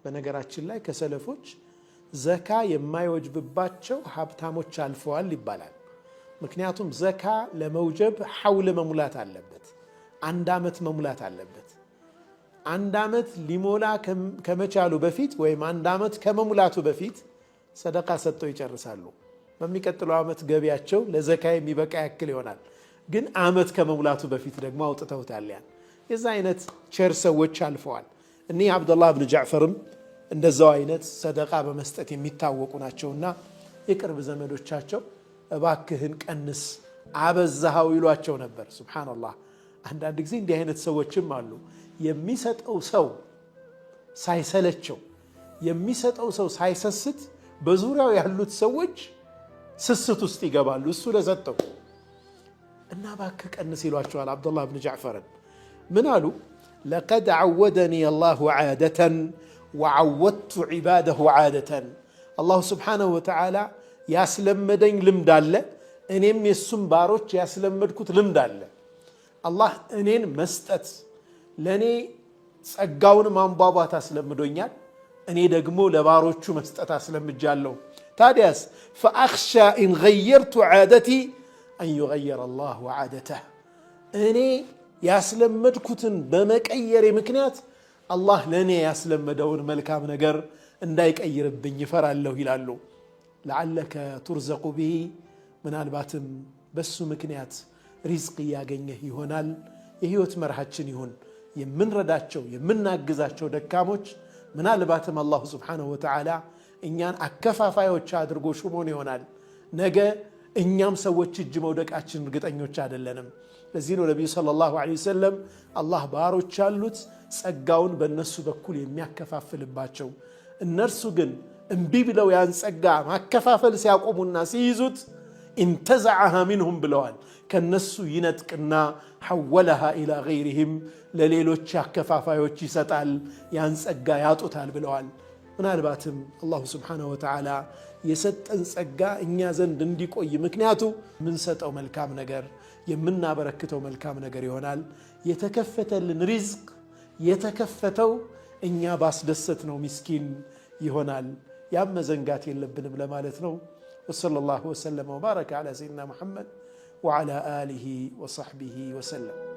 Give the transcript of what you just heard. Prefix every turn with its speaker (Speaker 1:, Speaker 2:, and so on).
Speaker 1: በነገራችን ላይ ከሰለፎች ዘካ የማይወጅብባቸው ሀብታሞች አልፈዋል ይባላል። ምክንያቱም ዘካ ለመውጀብ ሐውል መሙላት አለበት፣ 1 ዓመት መሙላት አለበት። 1 ዓመት ሊሞላ ከመቻሉ በፊት ወይም 1 ዓመት ከመሙላቱ በፊት ሰደቃ ሰጥተው ይጨርሳሉ። በሚቀጥለው ዓመት ገቢያቸው ለዘካ የሚበቃ ያክል ይሆናል። ግን ዓመት ከመሙላቱ በፊት ደግሞ አውጥተውታል። ያን የዛ አይነት ቸር ሰዎች አልፈዋል። እኒህ አብዱላህ ብን ጃዕፈርም እንደዛው አይነት ሰደቃ በመስጠት የሚታወቁ ናቸውና የቅርብ ዘመዶቻቸው እባክህን ቀንስ አበዛሃው ይሏቸው ነበር። ሱብሃንአላህ። አንዳንድ ጊዜ እንዲህ አይነት ሰዎችም አሉ። የሚሰጠው ሰው ሳይሰለቸው፣ የሚሰጠው ሰው ሳይሰስት በዙሪያው ያሉት ሰዎች ስስት ውስጥ ይገባሉ። እሱ ለሰጠው እና እባክህ ቀንስ ይሏቸዋል። አብዱላህ ብን ጃዕፈርን ምን አሉ? ለቀድ ዓወደኒ አላሁ ዓደተን ወዓወድቱ ዒባደሁ ዓደተን። አላሁ ስብሓነሁ ወተዓላ ያስለመደኝ ልምድ አለ፣ እኔም የሱም ባሮች ያስለመድኩት ልምድ አለ። አላህ እኔን መስጠት ለእኔ ጸጋውን ማንቧቧት አስለምዶኛል፣ እኔ ደግሞ ለባሮቹ መስጠት አስለምጃለሁ። ታዲያስ ፈአኽሻ ኢን ገየርቱ ዓደቲ አን ዩገየረ አላሁ ዓደተህ። እኔ ያስለመድኩትን በመቀየሬ ምክንያት አላህ ለእኔ ያስለመደውን መልካም ነገር እንዳይቀይርብኝ ይፈራለሁ ይላሉ። ለዓለከ ቱርዘቁ ብሂ፣ ምናልባትም በሱ ምክንያት ሪዝቅ እያገኘህ ይሆናል። የህይወት መርሃችን ይሁን የምንረዳቸው የምናግዛቸው ደካሞች ምናልባትም አላሁ ስብሓነሁ ወተዓላ እኛን አከፋፋዮች አድርጎ ሹሞን ይሆናል። ነገ እኛም ሰዎች እጅ መውደቃችን እርግጠኞች አይደለንም። ለዚህ ነው ነቢዩ ሰለላሁ ዐለይሂ ወሰለም አላህ ባሮች አሉት ጸጋውን በእነሱ በኩል የሚያከፋፍልባቸው፣ እነርሱ ግን እምቢ ብለው ያን ጸጋ ማከፋፈል ሲያቆሙና ሲይዙት ኢንተዘዐሃ ሚንሁም ብለዋል። ከነሱ ይነጥቅና ሐወለሃ ኢላ ገይሪሂም ለሌሎች አከፋፋዮች ይሰጣል፣ ያን ጸጋ ያጡታል ብለዋል። ምናልባትም አላሁ ስብሓነሁ ወተዓላ የሰጠን ጸጋ እኛ ዘንድ እንዲቆይ ምክንያቱ የምንሰጠው መልካም ነገር የምናበረክተው መልካም ነገር ይሆናል። የተከፈተልን ሪዝቅ የተከፈተው እኛ ባስደሰት ነው ምስኪን ይሆናል። ያም መዘንጋት የለብንም ለማለት ነው። ወሰለላሁ ወሰለም ወባረከ ዐላ ሰይድና ሙሐመድ ወዐላ አሊሂ ወሰሕቢሂ ወሰለም።